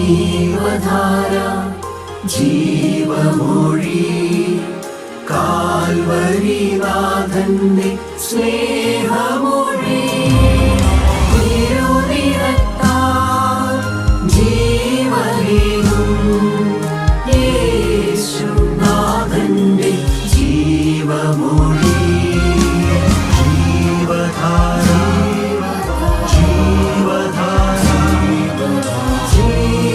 ജീവധാര ജീവമൊഴി കാൽവരിനാഥന്റെ സ്നേഹമൊഴി തിരുനിറത്താൽ ജീവനേകും യേശുനാഥന്റെ ജീവമൊഴി ജീവധാര ജീവധാര ജീവധാര.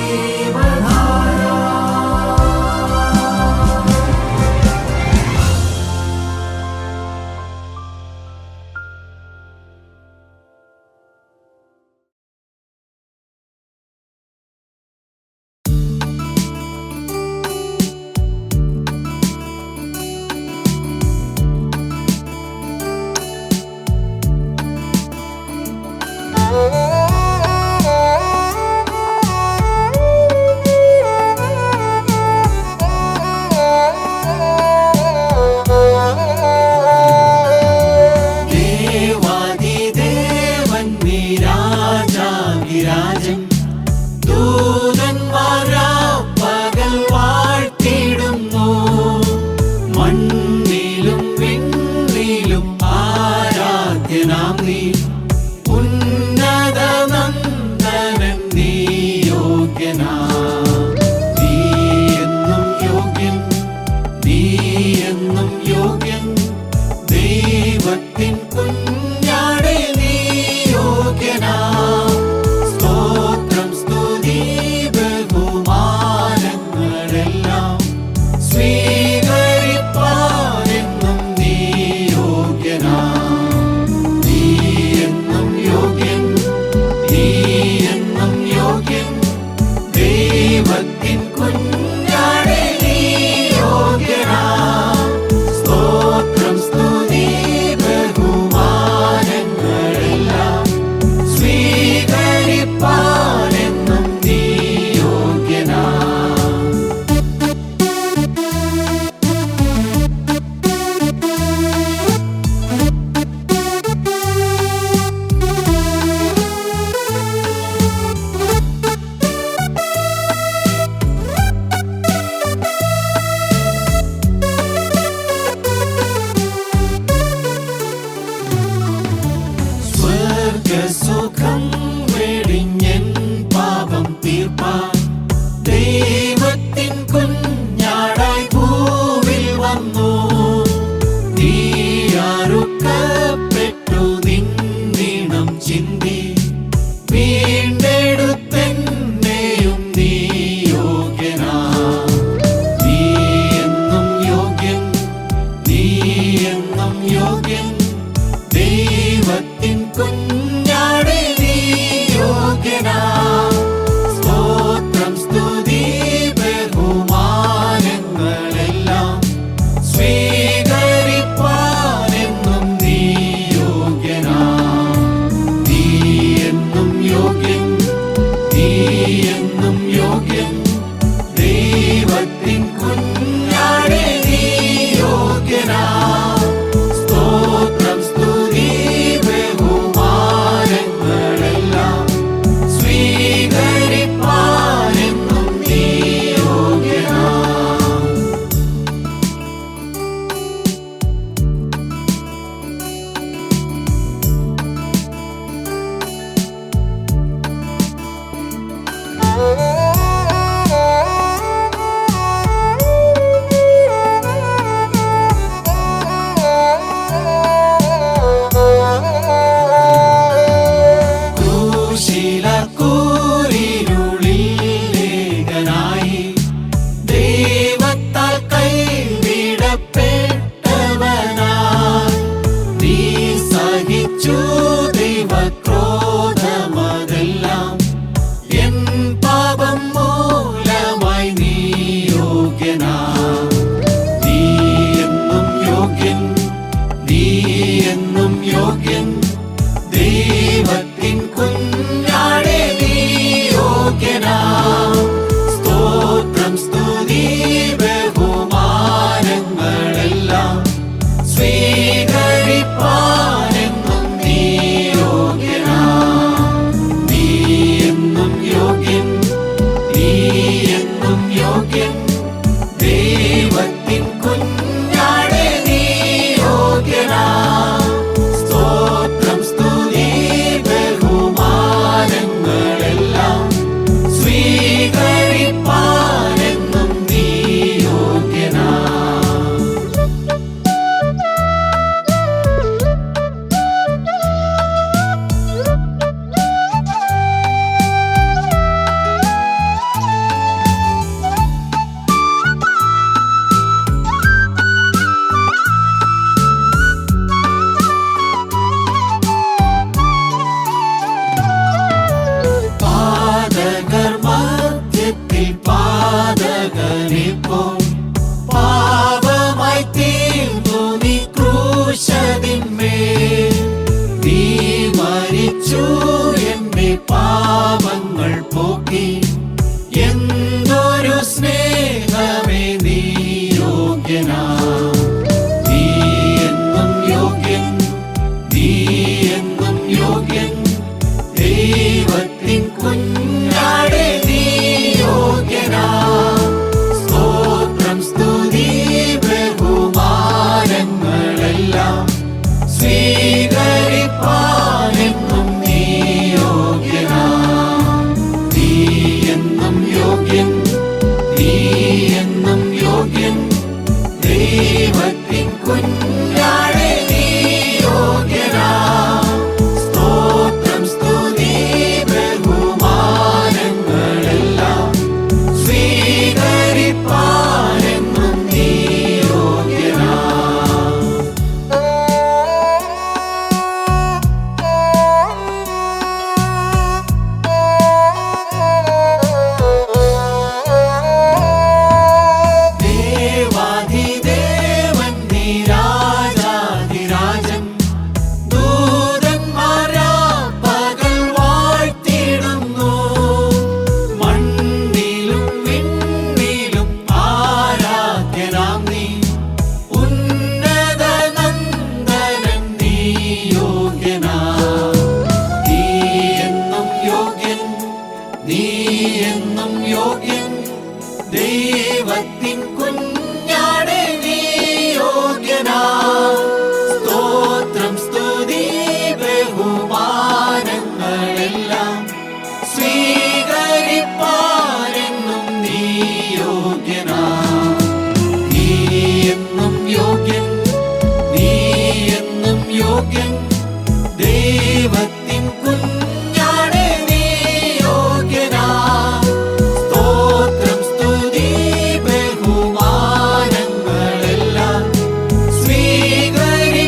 നോക്കി എന്തൊരു സ്നേഹമേ നീ യോഗ്യനാ. നീ എന്നും യോഗ്യൻ, നീ എന്നും യോഗ്യൻ, ദൈവത്തിൻ കുഞ്ഞാടേ നീ യോഗ്യനാ. സ്തോത്രം സ്തുതി ബഹുമാനങ്ങളെല്ലാം സ്വീകരിപ്പാനെന്നും നീ യോഗ്യനാ. നീ എന്നും യോഗ്യൻ, നീ എന്നും യോഗ്യൻ, ദൈവത്തിൻ കുഞ്ഞാടേ നീ യോഗ്യനാ. സ്തോത്രം സ്തുതി ബഹുമാനങ്ങളെല്ലാം സ്വീകരിപ്പാനെന്നും നീ യോഗ്യനാ. ദേവാധിദേവൻ നീ രാജാധിരാജൻ, ദൂതന്മാരാ പകൽ വാഴ്ത്തിടുന്നു. മണ്ണിലും വിണ്ണിലും ആരാധ്യനാം നീ, ഉന്നത നന്ദനൻ നീ യോഗ്യനാ. നീ എന്നും യോഗ്യൻ, നീ എന്നും യോഗ്യൻ, ദൈവത്തിൻ കുഞ്ഞാടേ നീ യോഗ്യനാ. സ്തോത്രം സ്തുതി ബഹുമാനങ്ങളെല്ലാം സ്വീകരിപ്പാനെന്നും നീ യോഗ്യനാ. നീ എന്നും യോഗ്യൻ, നീ എന്നും യോഗ്യൻ, ദൈവത്തിൻ കുഞ്ഞാടേ നീ യോഗ്യനാ. സ്തോത്രം സ്തുതി ബഹുമാനങ്ങളെല്ലാം സ്വീകരിപ്പാനെന്നും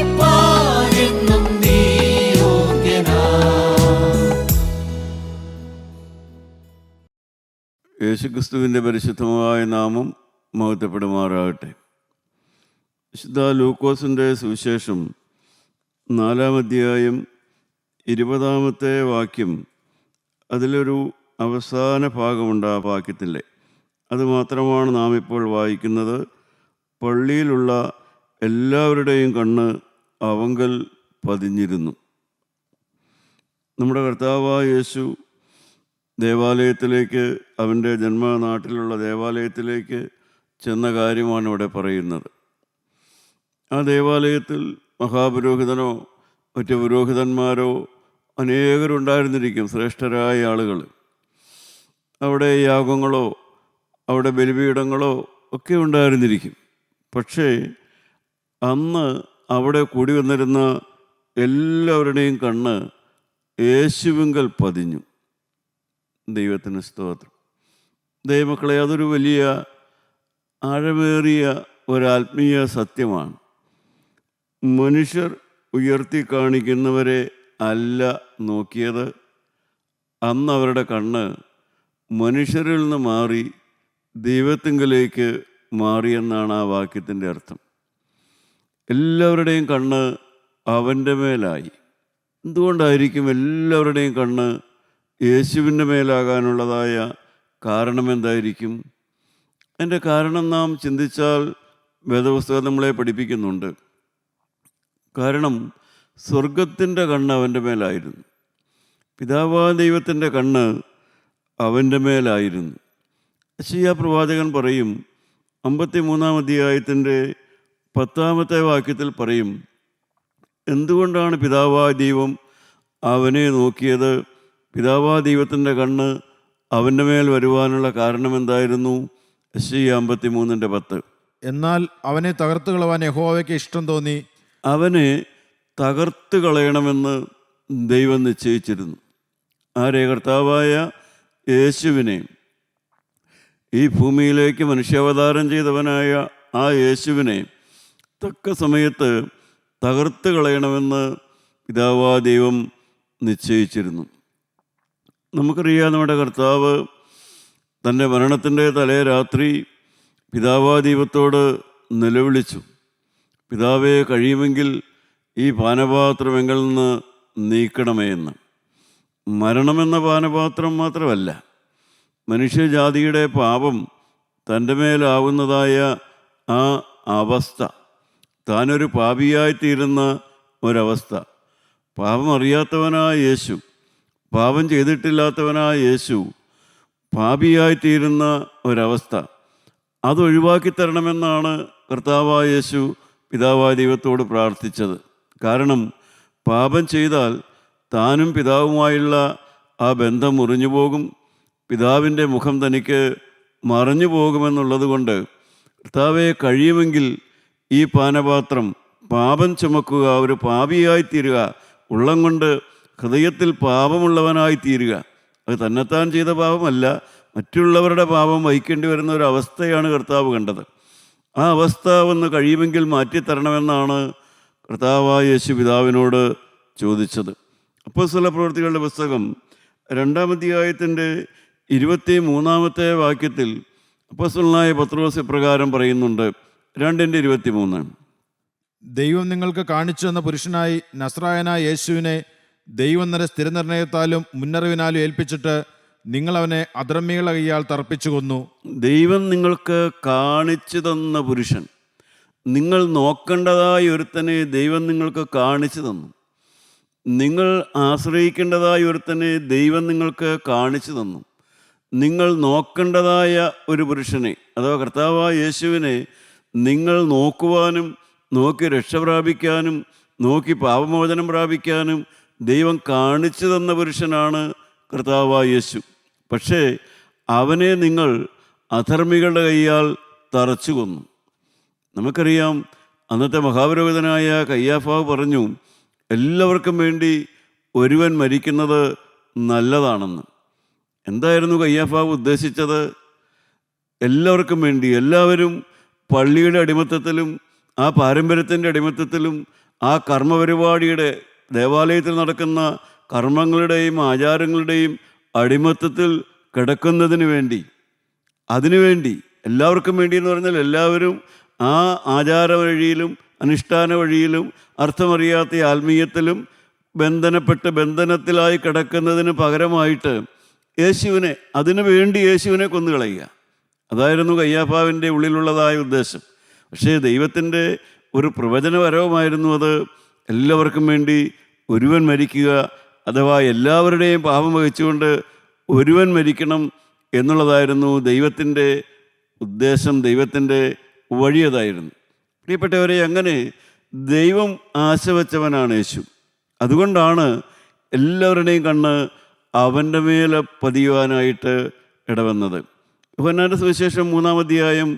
നീ യോഗ്യനാ. യേശുക്രിസ്തുവിൻ്റെ പരിശുദ്ധമായ നാമം മഹത്വപ്പെടുമാറാകട്ടെ. വിശുദ്ധ ലൂക്കോസിൻ്റെ സുവിശേഷം 4-ാം അധ്യായം 20-ാമത്തെ വാക്യം, അതിലൊരു അവസാന ഭാഗമുണ്ട്. ആ വാക്യത്തിലെ അതുമാത്രമാണ് നാം ഇപ്പോൾ വായിക്കുന്നത്. പള്ളിയിലുള്ള എല്ലാവരുടെയും കണ്ണ് അവങ്കൽ പതിഞ്ഞിരുന്നു. നമ്മുടെ കർത്താവായ യേശു ദേവാലയത്തിലേക്ക്, അവൻ്റെ ജന്മനാട്ടിലുള്ള ദേവാലയത്തിലേക്ക് ചെന്ന കാര്യമാണ് ഇവിടെ പറയുന്നത്. ആ ദേവാലയത്തിൽ മഹാപുരോഹിതനോ മറ്റ് പുരോഹിതന്മാരോ അനേകരുണ്ടായിരുന്നിരിക്കും, ശ്രേഷ്ഠരായ ആളുകൾ. അവിടെ യാഗങ്ങളോ അവിടെ ബലിപീഠങ്ങളോ ഒക്കെ ഉണ്ടായിരുന്നിരിക്കും. പക്ഷേ അന്ന് അവിടെ കൂടി വന്നിരുന്ന എല്ലാവരുടെയും കണ്ണ് യേശുവിങ്കൽ പതിഞ്ഞു. ദൈവത്തിന് സ്തോത്രം. ദൈവമക്കളെ, അതൊരു വലിയ ആഴമേറിയ ഒരാത്മീയ സത്യമാണ്. മനുഷ്യർ ഉയർത്തി കാണിക്കുന്നവരെ അല്ല നോക്കിയത്. അന്ന് അവരുടെ കണ്ണ് മനുഷ്യരിൽ നിന്ന് മാറി ദൈവത്തിങ്കലേക്ക് മാറിയെന്നാണ് ആ വാക്യത്തിൻ്റെ അർത്ഥം. എല്ലാവരുടെയും കണ്ണ് അവൻ്റെ മേലായി. എന്തുകൊണ്ടായിരിക്കും എല്ലാവരുടെയും കണ്ണ് യേശുവിൻ്റെ മേലാകാനുള്ളതായ കാരണം എന്തായിരിക്കും? അതിൻ്റെ കാരണം നാം ചിന്തിച്ചാൽ വേദപുസ്തകം നമ്മളെ പഠിപ്പിക്കുന്നുണ്ട്. കാരണം സ്വർഗത്തിൻ്റെ കണ്ണ് അവൻ്റെ മേലായിരുന്നു. പിതാവായ ദൈവത്തിൻ്റെ കണ്ണ് അവൻ്റെ മേലായിരുന്നു. യെശയ്യാ പ്രവാചകൻ പറയും, 53-ാം അധ്യായത്തിൻ്റെ 10-ാമത്തെ വാക്യത്തിൽ പറയും, എന്തുകൊണ്ടാണ് പിതാവായ ദൈവം അവനെ നോക്കിയത്? പിതാവായ ദൈവത്തിൻ്റെ കണ്ണ് അവൻ്റെ മേൽ വരുവാനുള്ള കാരണം എന്തായിരുന്നു? യെശയ്യാ 53:10. എന്നാൽ അവനെ തകർത്ത് കളവാൻ യഹോവയ്ക്ക് ഇഷ്ടം തോന്നി. അവനെ തകർത്ത് കളയണമെന്ന് ദൈവം നിശ്ചയിച്ചിരുന്നു. ആരെ? കർത്താവായ യേശുവിനെ. ഈ ഭൂമിയിലേക്ക് മനുഷ്യാവതാരം ചെയ്തവനായ ആ യേശുവിനെ തക്ക സമയത്ത് തകർത്ത് കളയണമെന്ന് പിതാവായ ദൈവം നിശ്ചയിച്ചിരുന്നു. നമുക്കറിയാം, നമ്മുടെ കർത്താവ് തൻ്റെ മരണത്തിൻ്റെ തലേ രാത്രി പിതാവായ ദൈവത്തോട് നിലവിളിച്ചു, പിതാവേ, കഴിയുമെങ്കിൽ ഈ പാനപാത്രം എങ്കിൽ നിന്ന് നീക്കണമേ എന്ന്. മരണമെന്ന പാനപാത്രം മാത്രമല്ല, മനുഷ്യജാതിയുടെ പാപം തൻ്റെ മേലാവുന്നതായ ആ അവസ്ഥ, താനൊരു പാപിയായിത്തീരുന്ന ഒരവസ്ഥ, പാപം അറിയാത്തവനായ യേശു, പാപം ചെയ്തിട്ടില്ലാത്തവനായ യേശു പാപിയായിത്തീരുന്ന ഒരവസ്ഥ, അതൊഴിവാക്കി തരണമെന്നാണ് കർത്താവായ യേശു പിതാവായ ദൈവത്തോട് പ്രാർത്ഥിച്ചത്. കാരണം പാപം ചെയ്താൽ താനും പിതാവുമായുള്ള ആ ബന്ധം മുറിഞ്ഞു പോകും, പിതാവിൻ്റെ മുഖം തനിക്ക് മറഞ്ഞു പോകുമെന്നുള്ളത് കൊണ്ട് കർത്താവെ, കഴിയുമെങ്കിൽ ഈ പാനപാത്രം പാപം ചുമക്കുക, ഒരു പാപിയായിത്തീരുക, ഉള്ളം കൊണ്ട് ഹൃദയത്തിൽ പാപമുള്ളവനായിത്തീരുക. അത് തന്നെത്താൻ ചെയ്ത പാപമല്ല, മറ്റുള്ളവരുടെ പാപം വഹിക്കേണ്ടി വരുന്ന ഒരു അവസ്ഥയാണ് കർത്താവ് കണ്ടത്. ആ അവസ്ഥ ഒന്ന് കഴിയുമെങ്കിൽ മാറ്റിത്തരണമെന്നാണ് കർത്താവായ യേശു പിതാവിനോട് ചോദിച്ചത്. അപ്പോസ്തല പ്രവൃത്തികളുടെ പുസ്തകം 2-ാം അധ്യായത്തിൻ്റെ 23-ാമത്തെ വാക്യത്തിൽ അപ്പോസ്തലനായ പത്രോസ് ഇപ്രകാരം പറയുന്നുണ്ട്. 2:23. ദൈവം നിങ്ങൾക്ക് കാണിച്ചു തന്ന പുരുഷനായി നസ്രായനായ യേശുവിനെ ദൈവം തന്നെ സ്ഥിരനിർണയത്താലും മുന്നറിവിനാലും ഏൽപ്പിച്ചിട്ട് നിങ്ങൾ അവനെ അധർമ്മികളുടെ കയ്യാൽ തർപ്പിച്ചു കൊന്നു. ദൈവം നിങ്ങൾക്ക് കാണിച്ചു തന്ന പുരുഷൻ, നിങ്ങൾ നോക്കേണ്ടതായ ഒരുത്തനെ ദൈവം നിങ്ങൾക്ക് കാണിച്ചു തന്നു. നിങ്ങൾ ആശ്രയിക്കേണ്ടതായ ഒരുത്തനെ ദൈവം നിങ്ങൾക്ക് കാണിച്ചു തന്നു. നിങ്ങൾ നോക്കേണ്ടതായ ഒരു പുരുഷനെ, അഥവാ കർത്താവായ യേശുവിനെ നിങ്ങൾ നോക്കുവാനും നോക്കി രക്ഷ പ്രാപിക്കാനും നോക്കി പാപമോചനം പ്രാപിക്കാനും ദൈവം കാണിച്ചു തന്ന പുരുഷനാണ് കർത്താവായ യേശു. പക്ഷേ അവനെ നിങ്ങൾ അധർമ്മികളുടെ കയ്യാൽ തറച്ചു കൊന്നു. നമുക്കറിയാം, അന്നത്തെ മഹാപുരോഹിതനായ കയ്യാഫാവ് പറഞ്ഞു, എല്ലാവർക്കും വേണ്ടി ഒരുവൻ മരിക്കുന്നത് നല്ലതാണെന്ന്. എന്തായിരുന്നു കയ്യാഫാവ് ഉദ്ദേശിച്ചത്? എല്ലാവർക്കും വേണ്ടി, എല്ലാവരും പള്ളിയുടെ അടിമത്തത്തിലും ആ പാരമ്പര്യത്തിൻ്റെ അടിമത്തത്തിലും ആ കർമ്മപരിപാടിയുടെ ദേവാലയത്തിൽ നടക്കുന്ന കർമ്മങ്ങളുടെയും ആചാരങ്ങളുടെയും അടിമത്തത്തിൽ കിടക്കുന്നതിന് വേണ്ടി, അതിനുവേണ്ടി, എല്ലാവർക്കും വേണ്ടി എന്ന് പറഞ്ഞാൽ എല്ലാവരും ആ ആചാര വഴിയിലും അനുഷ്ഠാന വഴിയിലും അർത്ഥമറിയാത്ത ആത്മീയത്തിലും ബന്ധനത്തിലായി കിടക്കുന്നതിന് പകരമായിട്ട് യേശുവിനെ, അതിനു വേണ്ടി യേശുവിനെ കൊന്നുകളയുക. അതായിരുന്നു കയ്യാഫാവിൻ്റെ ഉള്ളിലുള്ളതായ ഉദ്ദേശം. പക്ഷേ ദൈവത്തിൻ്റെ ഒരു പ്രവചനപരവുമായിരുന്നു അത്. എല്ലാവർക്കും വേണ്ടി ഒരുവൻ മരിക്കുക, അഥവാ എല്ലാവരുടെയും പാപം വഹിച്ചുകൊണ്ട് ഒരുവൻ മരിക്കണം എന്നുള്ളതായിരുന്നു ദൈവത്തിൻ്റെ ഉദ്ദേശം, ദൈവത്തിൻ്റെ വഴിയതായിരുന്നു. പ്രിയപ്പെട്ടവരെ, അങ്ങനെ ദൈവം ആശ വച്ചവനാണ് യേശു. അതുകൊണ്ടാണ് എല്ലാവരുടെയും കണ്ണ് അവൻ്റെ മേലെ പതിയുവാനായിട്ട് ഇടവന്നത്. യോഹന്നാന്റെ സുവിശേഷം 3-ാം അധ്യായം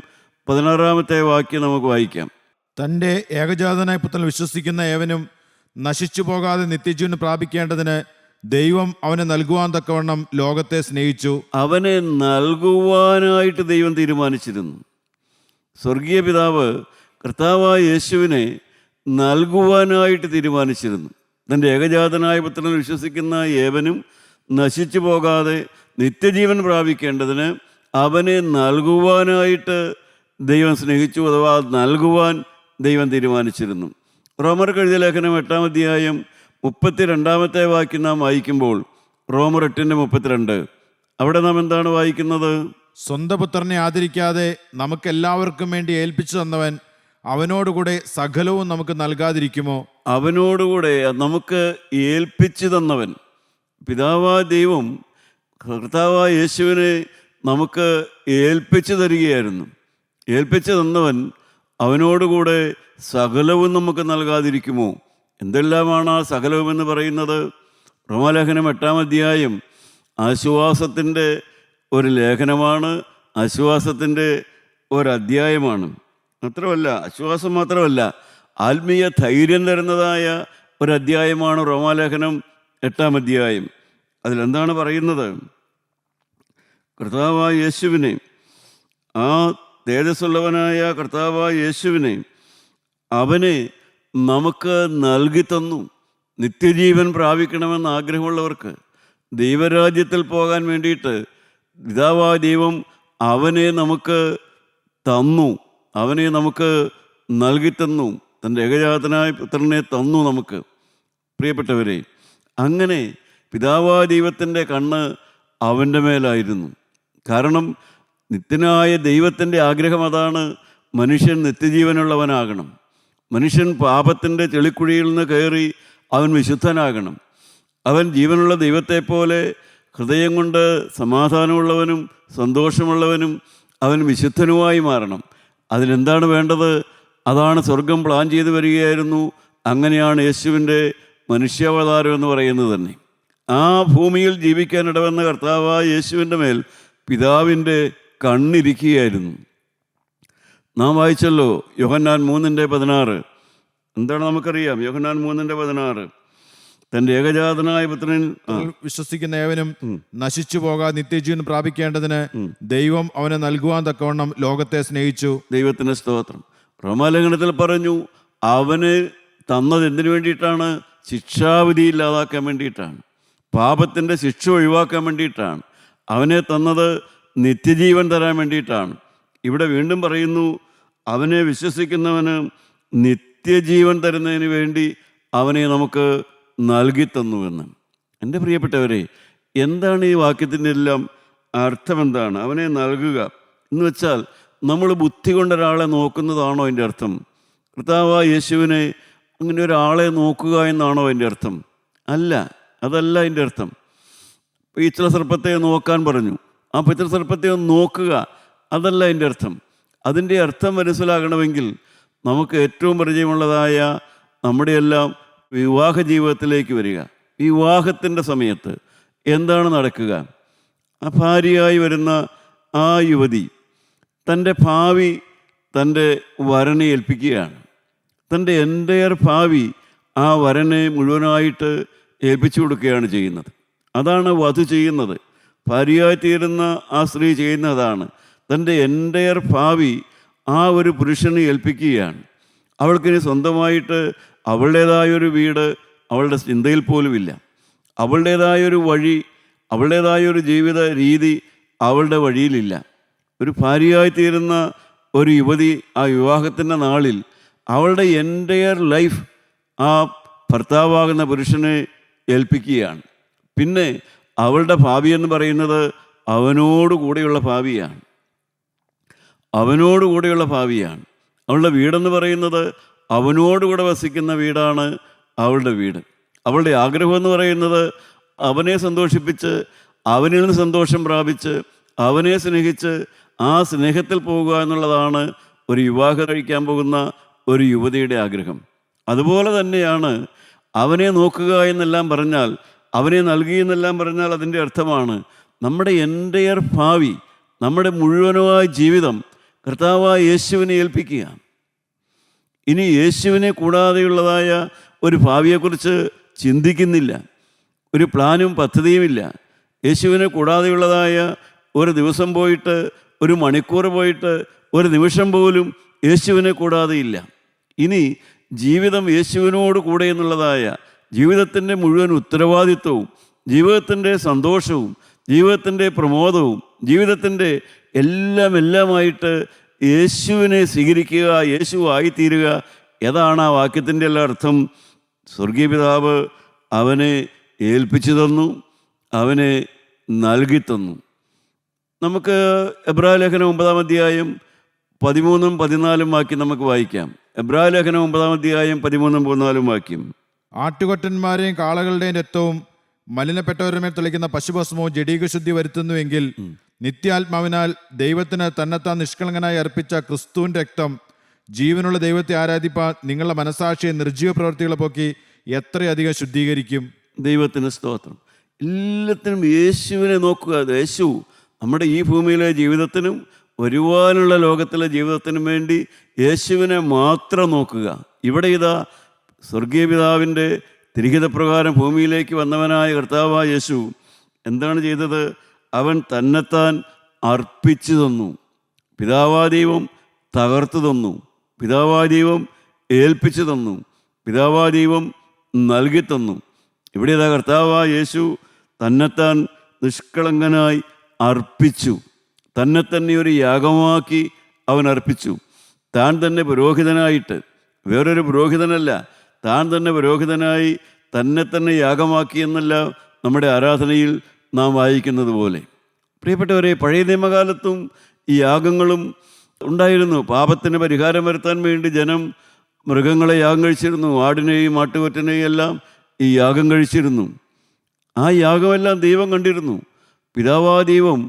16-ാമത്തെ വാക്യം നമുക്ക് വായിക്കാം. തൻ്റെ ഏകജാതനായ പുത്രൻ വിശ്വസിക്കുന്ന ഏവനും നശിച്ചു പോകാതെ നിത്യജീവൻ പ്രാപിക്കേണ്ടതിന് ദൈവം അവനെ നൽകുവാൻ തക്കവണ്ണം ലോകത്തെ സ്നേഹിച്ചു. അവനെ നൽകുവാനായിട്ട് ദൈവം തീരുമാനിച്ചിരുന്നു. സ്വർഗീയ പിതാവ് കർത്താവായ യേശുവിനെ നൽകുവാനായിട്ട് തീരുമാനിച്ചിരുന്നു. തൻ്റെ ഏകജാതനായ പുത്രനിൽ വിശ്വസിക്കുന്ന ഏവനും നശിച്ചു പോകാതെ നിത്യജീവൻ പ്രാപിക്കേണ്ടതിന് അവനെ നൽകുവാനായിട്ട് ദൈവം സ്നേഹിച്ചു, അഥവാ നൽകുവാൻ ദൈവം തീരുമാനിച്ചിരുന്നു. റോമർക്ക് എഴുതിയ ലേഖനം 8-ാം അധ്യായം 32-ാമത്തെ വാക്യം നാം വായിക്കുമ്പോൾ, റോമർ 8:32, അവിടെ നാം എന്താണ് വായിക്കുന്നത്? സ്വന്തം പുത്രനെ ആദരിക്കാതെ നമുക്കെല്ലാവർക്കും വേണ്ടി ഏൽപ്പിച്ചു തന്നവൻ അവനോടുകൂടെ സകലവും നമുക്ക് നൽകാതിരിക്കുമോ? അവനോടുകൂടെ നമുക്ക് ഏൽപ്പിച്ചു തന്നവൻ, പിതാവായ ദൈവം കർത്താവായ യേശുവിനെ നമുക്ക് ഏൽപ്പിച്ചു തരികയായിരുന്നു. ഏൽപ്പിച്ചു തന്നവൻ അവനോടുകൂടെ സകലവും നമുക്ക് നൽകാതിരിക്കുമോ? എന്തെല്ലാമാണ് ആ സകലവുമെന്ന് പറയുന്നത്? റോമാലേഖനം 8-ാം അധ്യായം ആശ്വാസത്തിൻ്റെ ഒരു ലേഖനമാണ്, ആശ്വാസത്തിൻ്റെ ഒരധ്യായമാണ്. മാത്രമല്ല, ആശ്വാസം മാത്രമല്ല, ആത്മീയ ധൈര്യം തരുന്നതായ ഒരധ്യായമാണ് റോമാലേഖനം 8-ാം അധ്യായം. അതിലെന്താണ് പറയുന്നത്? കർത്താവായ യേശുവിനെ, ആ തേജസ്സുള്ളവനായ കർത്താവായ യേശുവിനെ അവനെ നമുക്ക് നൽകി തന്നു. നിത്യജീവൻ പ്രാപിക്കണമെന്ന് ആഗ്രഹമുള്ളവർക്ക്, ദൈവരാജ്യത്തിൽ പോകാൻ വേണ്ടിയിട്ട് പിതാവായ ദൈവം അവനെ നമുക്ക് തന്നു, അവനെ നമുക്ക് നൽകി തന്നു. തൻ്റെ ഏകജാതനായ പുത്രനെ തന്നു നമുക്ക്. പ്രിയപ്പെട്ടവരെ, അങ്ങനെ പിതാവായ ദൈവത്തിൻ്റെ കണ്ണ് അവൻ്റെ മേലായിരുന്നു. കാരണം നിത്യനായ ദൈവത്തിൻ്റെ ആഗ്രഹം അതാണ്, മനുഷ്യൻ നിത്യജീവനുള്ളവനാകണം. മനുഷ്യൻ പാപത്തിൻ്റെ ചെളിക്കുഴിയിൽ നിന്ന് കയറി അവൻ വിശുദ്ധനാകണം. അവൻ ജീവനുള്ള ദൈവത്തെപ്പോലെ ഹൃദയം കൊണ്ട് സമാധാനമുള്ളവനും സന്തോഷമുള്ളവനും അവൻ വിശുദ്ധനുമായി മാറണം. അതിനെന്താണ് വേണ്ടത്? അതാണ് സ്വർഗം പ്ലാൻ ചെയ്ത് വരികയായിരുന്നു. അങ്ങനെയാണ് യേശുവിൻ്റെ മനുഷ്യാവതാരം എന്ന് പറയുന്നത് തന്നെ. ആ ഭൂമിയിൽ ജീവിക്കാൻ ഇടവന്ന കർത്താവായ യേശുവിൻ്റെ മേൽ പിതാവിൻ്റെ കണ്ണിരിക്കുകയായിരുന്നു. നാം വായിച്ചല്ലോ യോഹന്നാൻ 3:16. എന്താണ് നമുക്കറിയാം? യോഹന്നാൻ 3:16 തൻ്റെ ഏകജാതനായ പുത്രനിൽ വിശ്വസിക്കുന്ന ഏവനും നശിച്ചു പോകാതെ നിത്യജീവൻ പ്രാപിക്കേണ്ടതിന് ദൈവം അവനെ നൽകുവാൻ തക്കവണ്ണം ലോകത്തെ സ്നേഹിച്ചു. ദൈവത്തിന് സ്തോത്രം. റോമാലേഖനത്തിൽ പറഞ്ഞു, അവന് തന്നത് എന്തിനു വേണ്ടിയിട്ടാണ്? ശിക്ഷാവിധി ഇല്ലാതാക്കാൻ വേണ്ടിയിട്ടാണ്, പാപത്തിൻ്റെ ശിക്ഷ ഒഴിവാക്കാൻ വേണ്ടിയിട്ടാണ്. അവനെ തന്നത് നിത്യജീവൻ തരാൻ വേണ്ടിയിട്ടാണ്. ഇവിടെ വീണ്ടും പറയുന്നു, അവനെ വിശ്വസിക്കുന്നവന് നിത്യജീവൻ തരുന്നതിന് വേണ്ടി അവനെ നമുക്ക് നൽകി തന്നുവെന്ന്. എൻ്റെ പ്രിയപ്പെട്ടവരെ, എന്താണ് ഈ വാക്യത്തിൻ്റെ എല്ലാം അർത്ഥം? എന്താണ് അവനെ നൽകുക എന്ന് വെച്ചാൽ? നമ്മൾ ബുദ്ധി കൊണ്ടൊരാളെ നോക്കുന്നതാണോ അതിൻ്റെ അർത്ഥം? കർത്താവായ യേശുവിനെ അങ്ങനെ ഒരാളെ നോക്കുക എന്നാണോ അതിൻ്റെ അർത്ഥം? അല്ല, അതല്ല അതിൻ്റെ അർത്ഥം. പിതൃസർപ്പത്തെ നോക്കാൻ പറഞ്ഞു, ആ പിതൃസർപ്പത്തെ ഒന്ന് നോക്കുക, അതല്ല അതിൻ്റെ അർത്ഥം. അതിൻ്റെ അർത്ഥം മനസ്സിലാകണമെങ്കിൽ നമുക്ക് ഏറ്റവും പരിചയമുള്ളതായ നമ്മുടെ എല്ലാം വിവാഹ ജീവിതത്തിലേക്ക് വരിക. വിവാഹത്തിൻ്റെ സമയത്ത് എന്താണ് നടക്കുക? ആ ഭാര്യയായി വരുന്ന ആ യുവതി തൻ്റെ ഭാവി തൻ്റെ വരനെ ഏൽപ്പിക്കുകയാണ്. തൻ്റെ എൻ്റയർ ഭാവി ആ വരനെ മുഴുവനായിട്ട് ഏൽപ്പിച്ചു കൊടുക്കുകയാണ് ചെയ്യുന്നത്. അതാണ് വധു ചെയ്യുന്നത്. ഭാര്യയായി തീരുന്ന ആ സ്ത്രീ ചെയ്യുന്നതാണ്. തൻ്റെ എൻ്റയർ ഭാവി ആ ഒരു പുരുഷനെ ഏൽപ്പിക്കുകയാണ്. അവൾക്കിനി സ്വന്തമായിട്ട് അവളുടേതായൊരു വീട് അവളുടെ ചിന്തയിൽ പോലുമില്ല. അവളുടേതായൊരു വഴി, അവളുടേതായൊരു ജീവിത രീതി അവളുടെ വഴിയിലില്ല. ഒരു ഭാര്യയായി തീരുന്ന ഒരു യുവതി ആ വിവാഹത്തിൻ്റെ നാളിൽ അവളുടെ എൻ്റയർ ലൈഫ് ആ ഭർത്താവാകുന്ന പുരുഷനെ ഏൽപ്പിക്കുകയാണ്. പിന്നെ അവളുടെ ഭാവി എന്ന് പറയുന്നത് അവനോട് കൂടെയുള്ള ഭാവിയാണ്. അവനോട് കൂടെയുള്ള ഭാവിയാണ്. അവളുടെ വീടെന്ന് പറയുന്നത് അവനോടുകൂടെ വസിക്കുന്ന വീടാണ് അവളുടെ വീട്. അവളുടെ ആഗ്രഹം എന്ന് പറയുന്നത് അവനെ സന്തോഷിപ്പിച്ച്, അവനിൽ നിന്ന് സന്തോഷം പ്രാപിച്ച്, അവനെ സ്നേഹിച്ച് ആ സ്നേഹത്തിൽ പോകുക എന്നുള്ളതാണ് ഒരു വിവാഹം കഴിക്കാൻ പോകുന്ന ഒരു യുവതിയുടെ ആഗ്രഹം. അതുപോലെ തന്നെയാണ് അവനെ നോക്കുക എന്നെല്ലാം പറഞ്ഞാൽ, അവനെ നൽകി എന്നെല്ലാം പറഞ്ഞാൽ അതിൻ്റെ അർത്ഥമാണ് നമ്മുടെ എൻ്റയർ ഭാവി, നമ്മുടെ മുഴുവനുമായ ജീവിതം കർത്താവായ യേശുവിനെ ഏൽപ്പിക്കുക. ഇനി യേശുവിനെ കൂടാതെയുള്ളതായ ഒരു ഭാവിയെക്കുറിച്ച് ചിന്തിക്കുന്നില്ല, ഒരു പ്ലാനും പദ്ധതിയുമില്ല. യേശുവിനെ കൂടാതെയുള്ളതായ ഒരു ദിവസം പോയിട്ട്, ഒരു മണിക്കൂർ പോയിട്ട്, ഒരു നിമിഷം പോലും യേശുവിനെ കൂടാതെ ഇല്ല. ഇനി ജീവിതം യേശുവിനോട് കൂടെ എന്നുള്ളതായ ജീവിതത്തിൻ്റെ മുഴുവൻ ഉത്തരവാദിത്വവും, ജീവിതത്തിൻ്റെ സന്തോഷവും, ജീവിതത്തിൻ്റെ പ്രമോദവും, ജീവിതത്തിൻ്റെ എല്ലാമായിട്ട് യേശുവിനെ സ്വീകരിക്കുക, യേശു ആയിത്തീരുക. ഏതാണ് ആ വാക്യത്തിൻ്റെ എല്ലാ അർത്ഥം? സ്വർഗീയ പിതാവ് അവനെ ഏൽപ്പിച്ചു തന്നു, അവനെ നൽകി തന്നു. നമുക്ക് എബ്രായലേഖനം 9-ാം അധ്യായം 13-14 വാക്യം നമുക്ക് വായിക്കാം. എബ്രായലേഖനം 9-ാം അധ്യായം 13-14 വാക്യം. ആട്ടുകൊറ്റന്മാരെയും കാളകളുടെയും രക്തവും മലിനപ്പെട്ടവരുടെ മേൽ തെളിക്കുന്ന പശുഭസ്മവും ജഡീകശുദ്ധി വരുത്തുന്നുവെങ്കിൽ നിത്യാത്മാവിനാൽ ദൈവത്തിന് തന്നെത്താൻ നിഷ്കളങ്കനായി അർപ്പിച്ച ക്രിസ്തുവിൻ്റെ രക്തം ജീവനുള്ള ദൈവത്തെ ആരാധിപ്പാൻ നിങ്ങളുടെ മനസാക്ഷിയെ നിർജ്ജീവ പ്രവൃത്തികളെ പോക്കി എത്രയധികം ശുദ്ധീകരിക്കും. ദൈവത്തിന് സ്തോത്രം. എല്ലാത്തിനും യേശുവിനെ നോക്കുക. യേശു നമ്മുടെ ഈ ഭൂമിയിലെ ജീവിതത്തിനും വരുവാനുള്ള ലോകത്തിലെ ജീവിതത്തിനും വേണ്ടി യേശുവിനെ മാത്രം നോക്കുക. ഇവിടെ ഇതാ സ്വർഗീയ പിതാവിൻ്റെ തിരിഹിതപ്രകാരം ഭൂമിയിലേക്ക് വന്നവനായ കർത്താവായ യേശു എന്താണ് ചെയ്തത്? അവൻ തന്നെത്താൻ അർപ്പിച്ചു തന്നു. പിതാവാദൈവം തകർത്തു തന്നു, പിതാവാദൈവം ഏൽപ്പിച്ചു തന്നു, പിതാവാദൈവം നൽകി തന്നു. ഇവിടെ ഇതാ കർത്താവായ യേശു തന്നെത്താൻ നിഷ്കളങ്കനായി അർപ്പിച്ചു. തന്നെ തന്നെ ഒരു യാഗമാക്കി അവൻ അർപ്പിച്ചു. താൻ തന്നെ പുരോഹിതനായിട്ട്, വേറൊരു പുരോഹിതനല്ല, താൻ തന്നെ പുരോഹിതനായി തന്നെ തന്നെ യാഗമാക്കി എന്നല്ല നമ്മുടെ ആരാധനയിൽ നാം വായിക്കുന്നത് പോലെ പ്രിയപ്പെട്ടവരെ, പഴയ നിയമകാലത്തും ഈ യാഗങ്ങളും ഉണ്ടായിരുന്നു. പാപത്തിന് പരിഹാരം വരുത്താൻ വേണ്ടി ജനം മൃഗങ്ങളെ യാഗം കഴിച്ചിരുന്നു. ആടിനെയും ആട്ടുകൊറ്റനെയും എല്ലാം ഈ യാഗം കഴിച്ചിരുന്നു. ആ യാഗമെല്ലാം ദൈവം കണ്ടിരുന്നു. പിതാവാ ദൈവം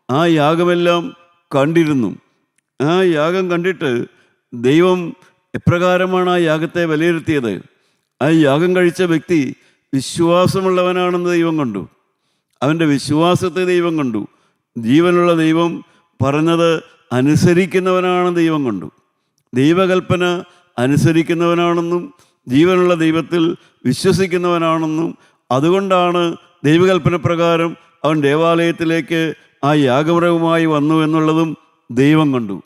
ആ യാഗമെല്ലാം കണ്ടിരുന്നു. ആ യാഗം കണ്ടിട്ട് ദൈവം എപ്രകാരമാണ് ആ യാഗത്തെ വിലയിരുത്തിയത്? ആ യാഗം കഴിച്ച വ്യക്തി വിശ്വാസമുള്ളവനാണെന്ന് ദൈവം കണ്ടു. അവൻ്റെ വിശ്വാസത്തെ ദൈവം കണ്ടു. ജീവനുള്ള ദൈവം പറഞ്ഞത് അനുസരിക്കുന്നവനാണെന്ന് ദൈവം കണ്ടു. ദൈവകൽപ്പന അനുസരിക്കുന്നവനാണെന്നും ജീവനുള്ള ദൈവത്തിൽ വിശ്വസിക്കുന്നവനാണെന്നും അതുകൊണ്ടാണ് ദൈവകൽപ്പന പ്രകാരം അവൻ ദേവാലയത്തിലേക്ക് ആ യാഗമൃഗവുമായി വന്നു എന്നുള്ളതും ദൈവം കണ്ടു.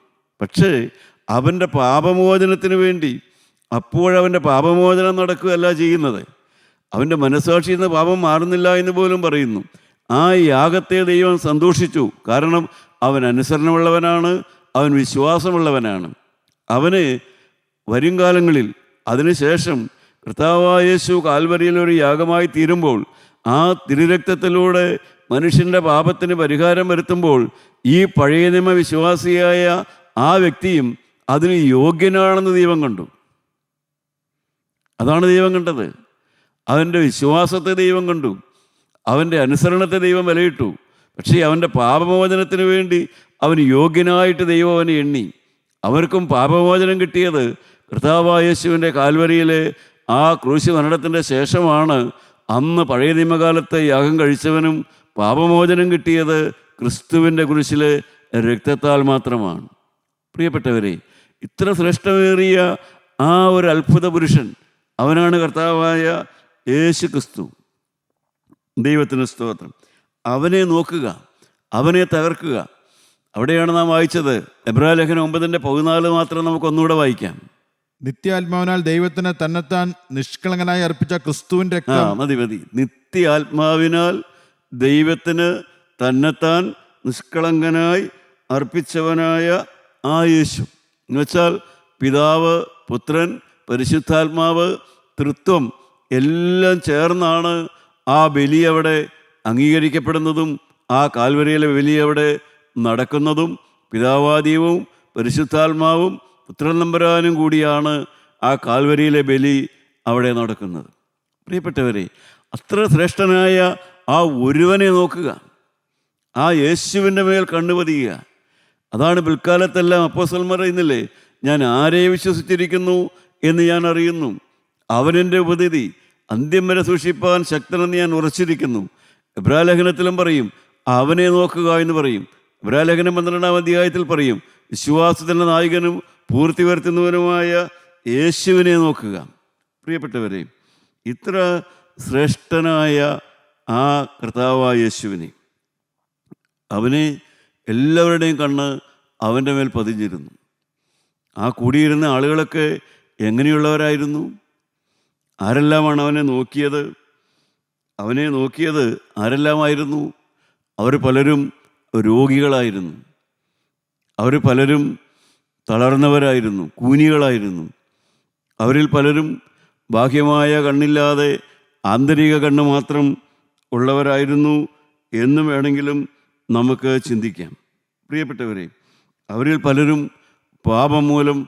പക്ഷേ അവൻ്റെ പാപമോചനത്തിന് വേണ്ടി അപ്പോഴവൻ്റെ പാപമോചനം നടക്കുകയല്ല ചെയ്യുന്നത്. അവൻ്റെ മനസ്സാക്ഷിയിൽ നിന്ന് പാപം മാറുന്നില്ല എന്ന് പോലും പറയുന്നു. ആ യാഗത്തെ ദൈവം സന്തോഷിച്ചു. കാരണം അവൻ അനുസരണമുള്ളവനാണ്, അവൻ വിശ്വാസമുള്ളവനാണ്. അവന് വരും കാലങ്ങളിൽ അതിനുശേഷം കർത്താവായ യേശു കാൽവരിയിൽ ഒരു യാഗമായി തീരുമ്പോൾ, ആ തിരുരക്തത്തിലൂടെ മനുഷ്യൻ്റെ പാപത്തിന് പരിഹാരം വരുത്തുമ്പോൾ ഈ പഴയ നിയമ വിശ്വാസിയായ ആ വ്യക്തിയും അതിന് യോഗ്യനാണെന്ന് ദൈവം കണ്ടു. അതാണ് ദൈവം കണ്ടത്. അവൻ്റെ വിശ്വാസത്തെ ദൈവം കണ്ടു. അവൻ്റെ അനുസരണത്തെ ദൈവം വിലയിട്ടു. പക്ഷേ അവൻ്റെ പാപമോചനത്തിന് വേണ്ടി അവൻ യോഗ്യനായിട്ട് ദൈവം അവനെ എണ്ണി. അവർക്കും പാപമോചനം കിട്ടിയത് കർത്താവായ യേശുവിൻ്റെ കാൽവരിയിലെ ആ ക്രൂശ് മരണത്തിൻ്റെ ശേഷമാണ്. അന്ന് പഴയ നിയമകാലത്തെ യാഗം കഴിച്ചവനും പാപമോചനം കിട്ടിയത് ക്രിസ്തുവിൻ്റെ കുരിശിലെ രക്തത്താൽ മാത്രമാണ്. പ്രിയപ്പെട്ടവരെ, ഇത്ര ശ്രേഷ്ഠമേറിയ ആ ഒരു അത്ഭുത പുരുഷൻ അവനാണ് കർത്താവായ യേശു ക്രിസ്തു. ദൈവത്തിന് സ്തോത്രം. അവനെ നോക്കുക, അവനെ തകർക്കുക. അവിടെയാണ് നാം വായിച്ചത്. എബ്രായലേഖനം 9:14 മാത്രം നമുക്കൊന്നുകൂടെ വായിക്കാം. നിത്യാത്മാവിനാൽ ദൈവത്തിന് തന്നെത്താൻ നിഷ്കളങ്കനായി അർപ്പിച്ച ക്രിസ്തുവിന്റെ രക്തം. മതി. നിത്യാത്മാവിനാൽ ദൈവത്തിന് തന്നെത്താൻ നിഷ്കളങ്കനായി അർപ്പിച്ചവനായ ആ യേശു എന്നുവെച്ചാൽ പിതാവ്, പുത്രൻ, പരിശുദ്ധാത്മാവ്, തൃത്വം എല്ലാം ചേർന്നാണ് ആ ബലി അവിടെ അംഗീകരിക്കപ്പെടുന്നതും ആ കാൽവരിയിലെ ബലി അവിടെ നടക്കുന്നതും. പിതാവാദീവവും പരിശുദ്ധാത്മാവും പുത്രൻ നമ്പരാനും കൂടിയാണ് ആ കാൽവരിയിലെ ബലി അവിടെ നടക്കുന്നത്. പ്രിയപ്പെട്ടവരെ, അത്ര ശ്രേഷ്ഠനായ ആ ഒരുവനെ നോക്കുക, ആ യേശുവിൻ്റെ മേൽ കണ്ണുപതിയുക. അതാണ് പിൽക്കാലത്തെല്ലാം അപ്പോസ്തലന്മാർ പറയുന്നില്ലേ, ഞാൻ ആരെ വിശ്വസിച്ചിരിക്കുന്നു എന്ന് ഞാൻ അറിയുന്നു, അവനെൻ്റെ ഉപതിഥി അന്ത്യം വരെ സൂക്ഷിപ്പാൻ ശക്തനെന്ന് ഞാൻ ഉറച്ചിരിക്കുന്നു. എബ്രായലേഖനത്തിലും പറയും അവനെ നോക്കുക എന്ന് പറയും. എബ്രായലേഖനം 12-ാം അധ്യായത്തിൽ പറയും വിശ്വാസത്തിൻ്റെ നായകനും പൂർത്തി വരുത്തുന്നവനുമായ യേശുവിനെ നോക്കുക. പ്രിയപ്പെട്ടവരെ, ഇത്ര ശ്രേഷ്ഠനായ ആ കർത്താവായ യേശുവിനെ, അവനെ എല്ലാവരുടെയും കണ്ണ് അവൻ്റെ മേൽ പതിഞ്ഞിരുന്നു. ആ കൂടിയിരുന്ന ആളുകളൊക്കെ എങ്ങനെയുള്ളവരായിരുന്നു? ആരെല്ലാമാണ് അവനെ നോക്കിയത്? അവനെ നോക്കിയത് ആരെല്ലാമായിരുന്നു? അവർ പലരും രോഗികളായിരുന്നു, അവർ പലരും തളർന്നവരായിരുന്നു, കൂനികളായിരുന്നു. അവരിൽ പലരും ബാഹ്യമായ കണ്ണില്ലാതെ ആന്തരിക കണ്ണ് മാത്രം ഉള്ളവരായിരുന്നു എന്ന് വേണമെങ്കിലും നമുക്ക് ചിന്തിക്കാം. പ്രിയപ്പെട്ടവരെ, അവരിൽ പലരും പാപം മൂലം,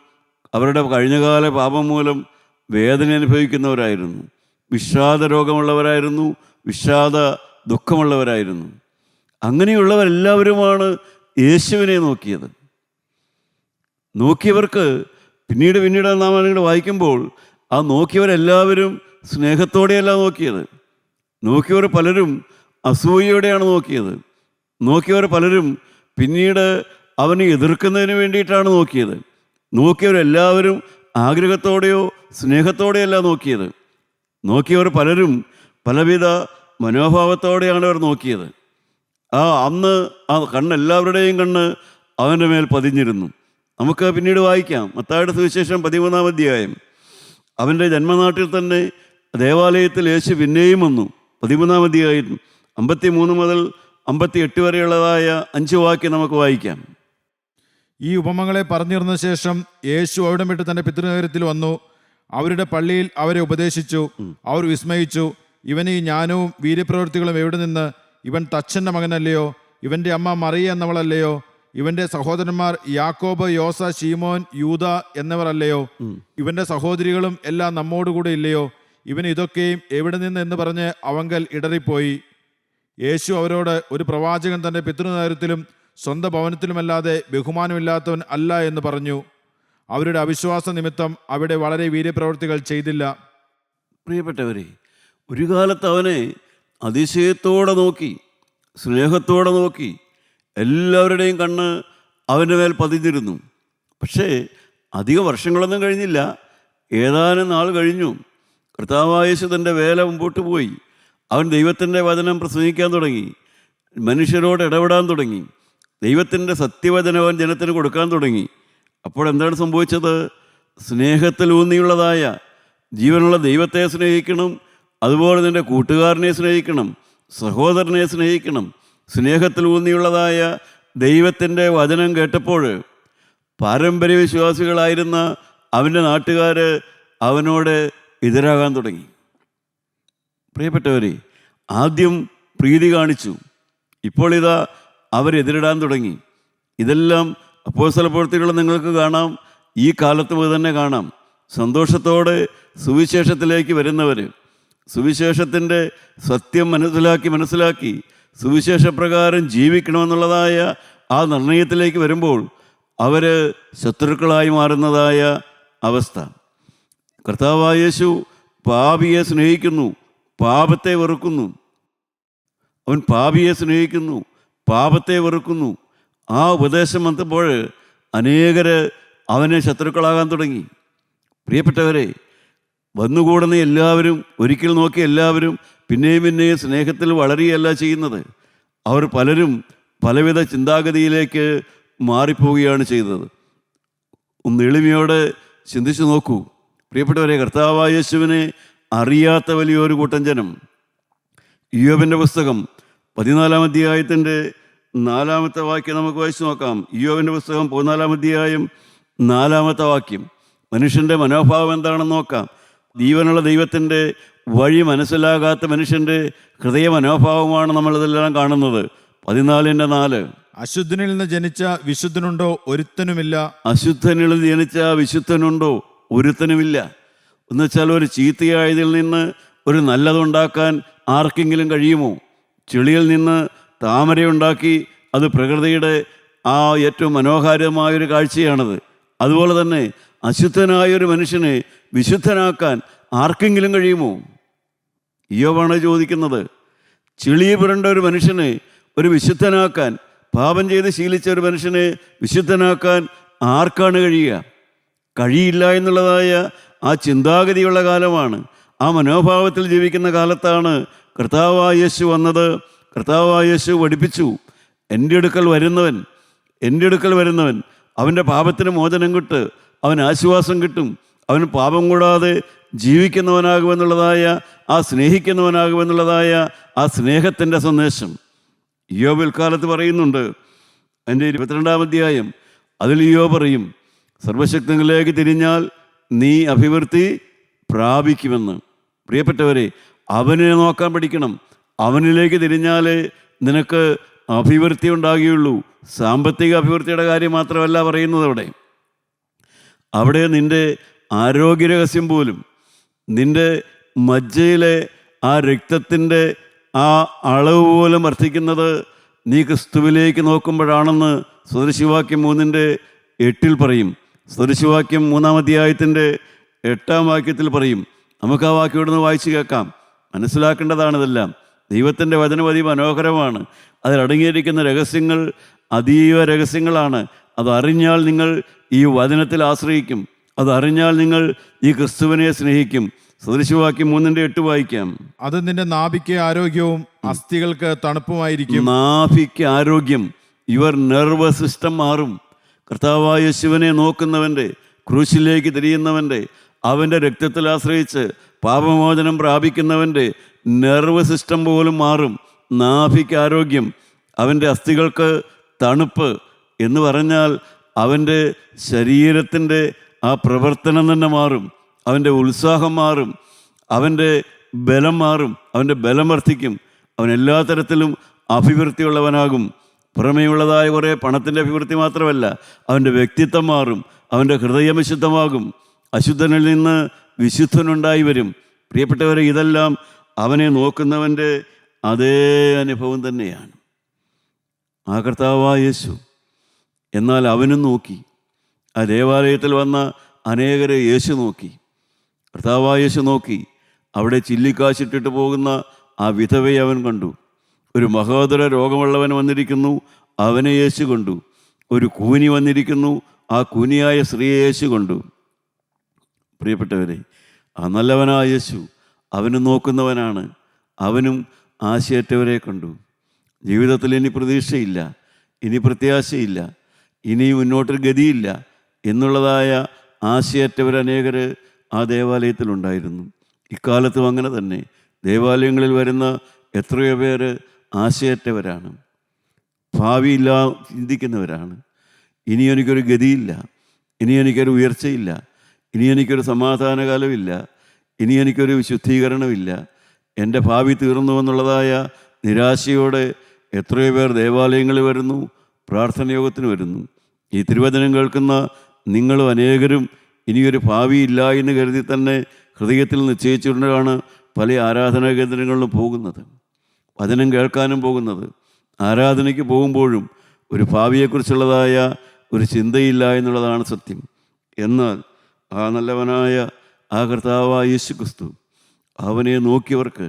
അവരുടെ കഴിഞ്ഞകാല പാപം മൂലം വേദന അനുഭവിക്കുന്നവരായിരുന്നു, വിഷാദ രോഗമുള്ളവരായിരുന്നു, വിഷാദ ദുഃഖമുള്ളവരായിരുന്നു. അങ്ങനെയുള്ളവരെല്ലാവരുമാണ് യേശുവിനെ നോക്കിയത്. നോക്കിയവർക്ക് പിന്നീട് നാം അങ്ങനെ വായിക്കുമ്പോൾ ആ നോക്കിയവരെല്ലാവരും സ്നേഹത്തോടെയല്ല നോക്കിയത്. നോക്കിയവർ പലരും അസൂയയോടെയാണ് നോക്കിയത്. നോക്കിയവർ പലരും പിന്നീട് അവനെ എതിർക്കുന്നതിന് വേണ്ടിയിട്ടാണ് നോക്കിയത്. നോക്കിയവരെല്ലാവരും ആഗ്രഹത്തോടെയോ സ്നേഹത്തോടെയല്ല നോക്കിയത്. നോക്കിയവർ പലരും പലവിധ മനോഭാവത്തോടെയാണ് അവർ നോക്കിയത്. അന്ന് ആ കണ്ണെല്ലാവരുടെയും കണ്ണ് അവൻ്റെ മേൽ പതിഞ്ഞിരുന്നു. നമുക്ക് പിന്നീട് വായിക്കാം. മത്തായിയുടെ സുവിശേഷം 13-ാം അധ്യായം. അവൻ്റെ ജന്മനാട്ടിൽ തന്നെ ദേവാലയത്തിൽ യേശു പിന്നെയും വന്നു. 13-ാം അധ്യായം 53 മുതൽ 58 വരെയുള്ളതായ 5 വാക്യം നമുക്ക് വായിക്കാം. ഈ ഉപമകളെ പറഞ്ഞിരുന്ന ശേഷം യേശു അവിടം വിട്ട് തന്റെ പിതൃനഗരത്തിൽ വന്നു. അവരുടെ പള്ളിയിൽ അവരെ ഉപദേശിച്ചു. അവർ വിസ്മയിച്ചു, ഇവന് ഈ ജ്ഞാനവും വീര്യപ്രവൃത്തികളും എവിടെ നിന്ന്? ഇവൻ തച്ചൻ്റെ മകനല്ലയോ? ഇവൻ്റെ അമ്മ മറിയ എന്നവളല്ലയോ? ഇവൻ്റെ സഹോദരന്മാർ യാക്കോബ്, യോസ, ശീമോൻ, യൂദ എന്നിവർ അല്ലയോ? ഇവൻ്റെ സഹോദരികളും എല്ലാം നമ്മോടുകൂടെ ഇല്ലയോ? ഇവൻ ഇതൊക്കെയും എവിടെ നിന്ന് എന്ന് പറഞ്ഞ് അവങ്കൽ ഇടറിപ്പോയി. യേശു അവരോട്, ഒരു പ്രവാചകൻ തൻ്റെ പിതൃനഗരത്തിലും സ്വന്തം ഭവനത്തിലുമല്ലാതെ ബഹുമാനമില്ലാത്തവൻ അല്ല എന്ന് പറഞ്ഞു. അവരുടെ അവിശ്വാസ നിമിത്തം അവിടെ വളരെ വീര്യപ്രവൃത്തികൾ ചെയ്തില്ല. പ്രിയപ്പെട്ടവരെ, ഒരു കാലത്ത് അവനെ അതിശയത്തോടെ നോക്കി, സ്നേഹത്തോടെ നോക്കി, എല്ലാവരുടെയും കണ്ണ് അവൻ്റെ മേൽ പതിഞ്ഞിരുന്നു. പക്ഷേ അധിക വർഷങ്ങളൊന്നും കഴിഞ്ഞില്ല. ഏതാനും നാൾ കഴിഞ്ഞു. കർത്താവായ യേശു തൻ്റെ വേല മുമ്പോട്ട് പോയി. അവൻ ദൈവത്തിൻ്റെ വചനം പ്രസംഗിക്കാൻ തുടങ്ങി, മനുഷ്യരോട് ഇടപെടാൻ തുടങ്ങി, ദൈവത്തിൻ്റെ സത്യവചനം അവൻ ജനത്തിന് കൊടുക്കാൻ തുടങ്ങി. അപ്പോൾ എന്താണ് സംഭവിച്ചത്? സ്നേഹത്തിലൂന്നിയുള്ളതായ ജീവനുള്ള ദൈവത്തെ സ്നേഹിക്കണം, അതുപോലെ നിൻ്റെ കൂട്ടുകാരനെ സ്നേഹിക്കണം, സഹോദരനെ സ്നേഹിക്കണം. സ്നേഹത്തിലൂന്നിയുള്ളതായ ദൈവത്തിൻ്റെ വചനം കേട്ടപ്പോൾ പാരമ്പര്യ വിശ്വാസികളായിരുന്ന അവൻ്റെ നാട്ടുകാർ അവനോട് എതിരാകാൻ തുടങ്ങി. പ്രിയപ്പെട്ടവരെ, ആദ്യം പ്രീതി കാണിച്ചു, ഇപ്പോൾ ഇതാ അവരെതിരിടാൻ തുടങ്ങി. ഇതെല്ലാം അപ്പോസ്തല പ്രവൃത്തികൾ നിങ്ങൾക്ക് കാണാം, ഈ കാലത്ത് മുതൽ തന്നെ കാണാം. സന്തോഷത്തോടെ സുവിശേഷത്തിലേക്ക് വരുന്നവർ, സുവിശേഷത്തിൻ്റെ സത്യം മനസ്സിലാക്കി സുവിശേഷപ്രകാരം ജീവിക്കണമെന്നുള്ളതായ ആ നിർണയത്തിലേക്ക് വരുമ്പോൾ അവർ ശത്രുക്കളായി മാറുന്നതായ അവസ്ഥ. കർത്താവായ യേശു പാപിയെ സ്നേഹിക്കുന്നു, പാപത്തെ വെറുക്കുന്നു. അവൻ പാപിയെ സ്നേഹിക്കുന്നു, പാപത്തെ വെറുക്കുന്നു. ആ ഉപദേശം വന്നപ്പോൾ അനേകർ അവനെ ശത്രുക്കളാകാൻ തുടങ്ങി. പ്രിയപ്പെട്ടവരെ, വന്നുകൂടുന്ന എല്ലാവരും, ഒരിക്കൽ നോക്കി എല്ലാവരും പിന്നെയും സ്നേഹത്തിൽ വളരുകയല്ല ചെയ്യുന്നത്. അവർ പലരും പലവിധ ചിന്താഗതിയിലേക്ക് മാറിപ്പോവുകയാണ് ചെയ്തത്. ഒന്ന് എളിമയോടെ ചിന്തിച്ചു നോക്കൂ പ്രിയപ്പെട്ടവരെ. കർത്താവായ യേശുവിനെ അറിയാത്ത വലിയൊരു കൂട്ടം ജനം. ഇയ്യോബിൻ്റെ പുസ്തകം 14-ാം അധ്യായത്തിൻ്റെ 4-ാമത്തെ വാക്യം നമുക്ക് വായിച്ചു നോക്കാം. ഇയ്യോബിൻ്റെ പുസ്തകം 14-ാം അധ്യായം 4-ാമത്തെ വാക്യം. മനുഷ്യൻ്റെ മനോഭാവം എന്താണെന്ന് നോക്കാം. ജീവനുള്ള ദൈവത്തിൻ്റെ വഴി മനസ്സിലാകാത്ത മനുഷ്യൻ്റെ ഹൃദയ മനോഭാവമാണ് നമ്മളിതെല്ലാം കാണുന്നത്. 14-4. അശുദ്ധനിൽ നിന്ന് ജനിച്ച വിശുദ്ധനുണ്ടോ? ഒരുത്തനുമില്ല. അശുദ്ധനിൽ നിന്ന് ജനിച്ച വിശുദ്ധനുണ്ടോ? ഒരുത്തനുമില്ല. എന്നുവെച്ചാൽ ഒരു ചീത്തയായതിൽ നിന്ന് ഒരു നല്ലതുണ്ടാക്കാൻ ആർക്കെങ്കിലും കഴിയുമോ? ചെളിയിൽ നിന്ന് താമരയുണ്ടാക്കി അത് പ്രകൃതിയുടെ ആ ഏറ്റവും മനോഹരമായൊരു കാഴ്ചയാണത്. അതുപോലെ തന്നെ അശുദ്ധനായൊരു മനുഷ്യനെ വിശുദ്ധനാക്കാൻ ആർക്കെങ്കിലും കഴിയുമോ? ഇയ്യോബാണ് ചോദിക്കുന്നത്. ചെളി പുരണ്ട ഒരു മനുഷ്യനെ ഒരു വിശുദ്ധനാക്കാൻ, പാപം ചെയ്ത് ശീലിച്ച ഒരു മനുഷ്യനെ വിശുദ്ധനാക്കാൻ ആർക്കാണ് കഴിയുക? കഴിയില്ല എന്നുള്ളതായ ആ ചിന്താഗതിയുള്ള കാലമാണ്, ആ മനോഭാവത്തിൽ ജീവിക്കുന്ന കാലത്താണ് കർത്താവായ യേശു വന്നത്. കർത്താവായ യേശു പഠിപ്പിച്ചു, എൻ്റെ അടുക്കൽ വരുന്നവൻ അവൻ്റെ പാപത്തിന് മോചനം കിട്ട്, അവൻ ആശ്വാസം കിട്ടും, അവൻ പാപം കൂടാതെ ജീവിക്കുന്നവനാകുമെന്നുള്ളതായ ആ സ്നേഹിക്കുന്നവനാകുമെന്നുള്ളതായ ആ സ്നേഹത്തിൻ്റെ സന്ദേശം ഇയ്യോബ് കാലത്ത് പറയുന്നുണ്ട്. അതിൻ്റെ 22-ാം അധ്യായം അതിൽ ഇയ്യോബ് പറയും, സർവശക്തങ്ങളിലേക്ക് തിരിഞ്ഞാൽ നീ അഭിവൃദ്ധി പ്രാപിക്കുമെന്ന്. പ്രിയപ്പെട്ടവരെ, അവനെ നോക്കാൻ പഠിക്കണം. അവനിലേക്ക് തിരിഞ്ഞാലേ നിനക്ക് അഭിവൃദ്ധി ഉണ്ടാകുകയുള്ളൂ. സാമ്പത്തിക അഭിവൃദ്ധിയുടെ കാര്യം മാത്രമല്ല പറയുന്നത് അവിടെ നിൻ്റെ ആരോഗ്യരഹസ്യം പോലും, നിൻ്റെ മജ്ജയിലെ ആ രക്തത്തിൻ്റെ ആ അളവ് പോലും വർദ്ധിക്കുന്നത് നീ ക്രിസ്തുവിലേക്ക് നോക്കുമ്പോഴാണെന്ന് സദൃശവാക്യം 3:8 പറയും. സദൃശവാക്യം 3-ാം അധ്യായത്തിൻ്റെ 8-ാം വാക്യത്തിൽ പറയും. നമുക്ക് ആ വാക്യം ഇവിടുന്ന് വായിച്ചു കേൾക്കാം. മനസ്സിലാക്കേണ്ടതാണിതെല്ലാം. ദൈവത്തിൻ്റെ വചനം മനോഹരമാണ്. അതിലടങ്ങിയിരിക്കുന്ന രഹസ്യങ്ങൾ അതീവ രഹസ്യങ്ങളാണ്. അതറിഞ്ഞാൽ നിങ്ങൾ ഈ വചനത്തിൽ ആശ്രയിക്കും. അതറിഞ്ഞാൽ നിങ്ങൾ ഈ ക്രിസ്തുവിനെ സ്നേഹിക്കും. സദൃശവാക്യം 3:8 വായിക്കാം. അത് നിന്റെ നാഭിക്ക് ആരോഗ്യവും അസ്ഥികൾക്ക് തണുപ്പുമായിരിക്കും. നാഭിക്ക് ആരോഗ്യം, യുവർ നെർവസ് സിസ്റ്റം മാറും. കർത്താവായ യേശുവിനെ നോക്കുന്നവൻ്റെ, ക്രൂശിലേക്ക് തിരിയുന്നവൻ്റെ, അവൻ്റെ രക്തത്തിൽ ആശ്രയിച്ച് പാപമോചനം പ്രാപിക്കുന്നവൻ്റെ നെർവസ് സിസ്റ്റം പോലും മാറും. നാഭിക്ക് ആരോഗ്യം, അവൻ്റെ അസ്ഥികൾക്ക് തണുപ്പ് എന്ന് പറഞ്ഞാൽ അവൻ്റെ ശരീരത്തിൻ്റെ ആ പ്രവർത്തനം തന്നെ മാറും. അവൻ്റെ ഉത്സാഹം മാറും, അവൻ്റെ ബലം മാറും, അവൻ്റെ ബലം വർദ്ധിക്കും. അവൻ എല്ലാ തരത്തിലും അഭിവൃദ്ധിയുള്ളവനാകും. പുറമേയുള്ളതായ കുറേ പണത്തിൻ്റെ അഭിവൃദ്ധി മാത്രമല്ല, അവൻ്റെ വ്യക്തിത്വം മാറും, അവൻ്റെ ഹൃദയം വിശുദ്ധമാകും, അശുദ്ധനിൽ നിന്ന് വിശുദ്ധനുണ്ടായി വരും. പ്രിയപ്പെട്ടവരെ, ഇതെല്ലാം അവനെ നോക്കുന്നവൻ്റെ അതേ അനുഭവം തന്നെയാണ്. ആ കർത്താവായ യേശു എന്നാൽ അവനും നോക്കി. ആ ദേവാലയത്തിൽ വന്ന അനേകരെ യേശു നോക്കി. കർത്താവായ യേശു നോക്കി. അവിടെ ചില്ലിക്കാശിട്ടിട്ട് പോകുന്ന ആ വിധവയെ അവൻ കണ്ടു. ഒരു മഹോദര രോഗമുള്ളവൻ വന്നിരിക്കുന്നു, അവനെ യേശു കണ്ടു. ഒരു കൂനി വന്നിരിക്കുന്നു, ആ കൂനിയായ സ്ത്രീയെ യേശു കണ്ടു. പ്രിയപ്പെട്ടവരെ, ആ നല്ലവനായ യേശു അവനും നോക്കുന്നവനാണ്. അവനും ആശയറ്റവരെ കണ്ടു. ജീവിതത്തിൽ ഇനി പ്രതീക്ഷയില്ല, ഇനി പ്രത്യാശയില്ല, ഇനി മുന്നോട്ടൊരു ഗതിയില്ല എന്നുള്ളതായ ആശയറ്റവരനേകർ ആ ദേവാലയത്തിലുണ്ടായിരുന്നു. ഇക്കാലത്തും അങ്ങനെ തന്നെ ദേവാലയങ്ങളിൽ വരുന്ന എത്രയോ പേര് ആശയറ്റവരാണ്, ഭാവിയില്ല ചിന്തിക്കുന്നവരാണ്. ഇനി എനിക്കൊരു ഗതിയില്ല, ഇനി എനിക്കൊരു ഉയർച്ചയില്ല, ഇനി എനിക്കൊരു സമാധാനകാലമില്ല, ഇനി എനിക്കൊരു വിശുദ്ധീകരണമില്ല, എൻ്റെ ഭാവി തീർന്നു എന്നുള്ളതായ നിരാശയോടെ എത്രയോ പേർ ദേവാലയങ്ങളിൽ വരുന്നു, പ്രാർത്ഥനയോഗത്തിന് വരുന്നു. ഈ തിരുവചനം കേൾക്കുന്ന നിങ്ങളും അനേകരും ഇനിയൊരു ഭാവിയില്ല എന്ന് കരുതി തന്നെ ഹൃദയത്തിൽ നിശ്ചയിച്ചുകൊണ്ടാണ് പല ആരാധനാ കേന്ദ്രങ്ങളിലും പോകുന്നത്, വചനം കേൾക്കാനും പോകുന്നത്. ആരാധനയ്ക്ക് പോകുമ്പോഴും ഒരു ഭാവിയെക്കുറിച്ചുള്ളതായ ഒരു ചിന്തയില്ല എന്നുള്ളതാണ് സത്യം. എന്നാൽ ആ നല്ലവനായ ആ കർത്താവായ യേശു ക്രിസ്തു അവനെ നോക്കിയവർക്ക്,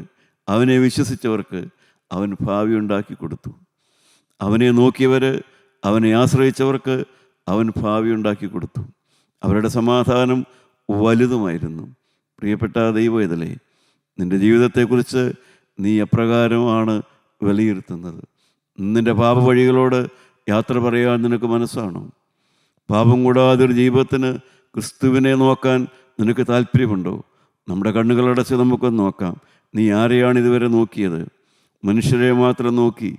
അവനെ വിശ്വസിച്ചവർക്ക് അവൻ ഭാവി ഉണ്ടാക്കി കൊടുത്തു. അവനെ നോക്കിയവർ, അവനെ ആശ്രയിച്ചവർക്ക് അവൻ ഭാവി ഉണ്ടാക്കി കൊടുത്തു. അവരുടെ സമാധാനം വലുതുമായിരുന്നു. പ്രിയപ്പെട്ട ദൈവവേദലേ, നിൻ്റെ ജീവിതത്തെക്കുറിച്ച് നീ എപ്രകാരമാണ് വിലയിരുത്തുന്നത്? നിൻ്റെ പാപവഴികളോട് യാത്ര പറയാൻ നിനക്ക് മനസ്സാണോ? പാപം കൂടാതെ ഒരു ജീവിതത്തിന് ക്രിസ്തുവിനെ നോക്കാൻ നിനക്ക് താല്പര്യമുണ്ടോ? നമ്മുടെ കണ്ണുകളടച്ച് നമുക്കൊന്ന് നോക്കാം. നീ ആരെയാണ് ഇതുവരെ നോക്കിയത്? മനുഷ്യരെ മാത്രം നോക്കി,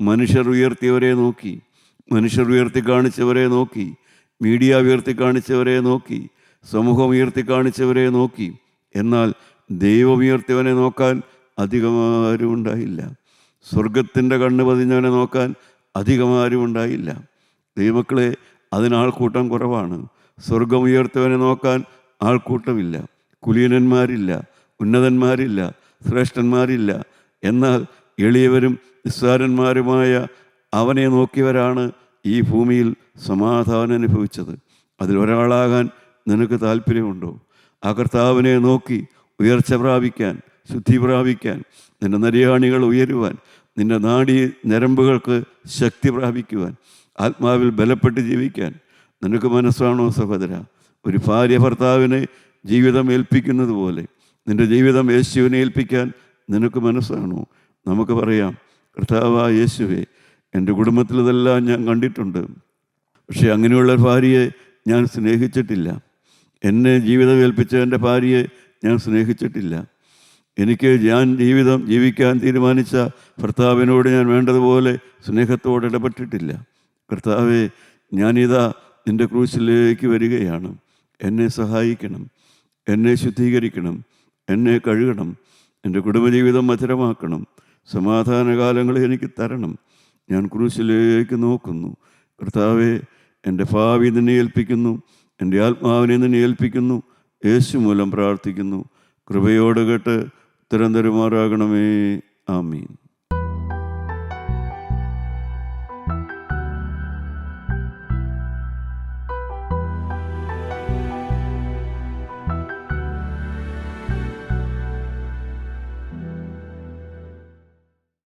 മനുഷ്യർ ഉയർത്തിയവരെ നോക്കി, മനുഷ്യർ ഉയർത്തി കാണിച്ചവരെ നോക്കി, മീഡിയ ഉയർത്തി കാണിച്ചവരെ നോക്കി, സമൂഹം ഉയർത്തി കാണിച്ചവരെ നോക്കി. എന്നാൽ ദൈവം ഉയർത്തിയവനെ നോക്കാൻ അധികമാരും ഉണ്ടായില്ല. സ്വർഗത്തിൻ്റെ കണ്ണ് പതിഞ്ഞവനെ നോക്കാൻ അധികമാരും ഉണ്ടായില്ല. ദൈവമക്കളെ, അതിനാൾക്കൂട്ടം കുറവാണ്. സ്വർഗം ഉയർത്തിയവനെ നോക്കാൻ ആൾക്കൂട്ടമില്ല. കുലീനന്മാരില്ല, ഉന്നതന്മാരില്ല, ശ്രേഷ്ഠന്മാരില്ല. എന്നാൽ എളിയവരും നിസ്സാരന്മാരുമായ അവനെ നോക്കിയവരാണ് ഈ ഭൂമിയിൽ സമാധാനം അനുഭവിച്ചത്. അതിലൊരാളാകാൻ നിനക്ക് താല്പര്യമുണ്ടോ? ആ കർത്താവിനെ നോക്കി ഉയർച്ച പ്രാപിക്കാൻ, ശുദ്ധി പ്രാപിക്കാൻ, നിൻ്റെ നരിയാണികൾ ഉയരുവാൻ, നിൻ്റെ നാഡീ ഞരമ്പുകൾക്ക് ശക്തി പ്രാപിക്കുവാൻ, ആത്മാവിൽ ബലപ്പെട്ട് ജീവിക്കാൻ നിനക്ക് മനസ്സാണോ സഹോദര? ഒരു ഭാര്യ ഭർത്താവിനെ ജീവിതം ഏൽപ്പിക്കുന്നത് പോലെ നിൻ്റെ ജീവിതം യേശുവിനെ ഏൽപ്പിക്കാൻ നിനക്ക് മനസ്സാണോ? നമുക്ക് പറയാം, കർത്താവായ യേശുവേ, എൻ്റെ കുടുംബത്തിൽ ഇതെല്ലാം ഞാൻ കണ്ടിട്ടുണ്ട്, പക്ഷേ അങ്ങനെയുള്ള ഭാര്യയെ ഞാൻ സ്നേഹിച്ചിട്ടില്ല. എന്നെ ജീവിതം ഏൽപ്പിച്ച എൻ്റെ ഭാര്യയെ ഞാൻ സ്നേഹിച്ചിട്ടില്ല. എനിക്ക് ഞാൻ ജീവിക്കാൻ തീരുമാനിച്ച ഭർത്താവിനോട് ഞാൻ വേണ്ടതുപോലെ സ്നേഹത്തോടെ ഇടപെട്ടിട്ടില്ല. കർത്താവേ, ഞാനിതാ നിൻ്റെ ക്രൂശിലേക്ക് വരികയാണ്. എന്നെ സഹായിക്കണം, എന്നെ ശുദ്ധീകരിക്കണം, എന്നെ കഴുകണം, എൻ്റെ കുടുംബജീവിതം മധുരമാക്കണം, സമാധാനകാലങ്ങൾ എനിക്ക് തരണം. ഞാൻ ക്രൂശിലേക്ക് നോക്കുന്നു. കർത്താവേ, എൻ്റെ ഭാവി നിന്നെ ഏൽപ്പിക്കുന്നു, എൻ്റെ ആത്മാവിനെ നിന്നെ ഏൽപ്പിക്കുന്നു. യേശു മൂലം പ്രാർത്ഥിക്കുന്നു. കൃപയോട് കേട്ട് ഉത്തരം തരുമാറാകണമേ. ആമീൻ.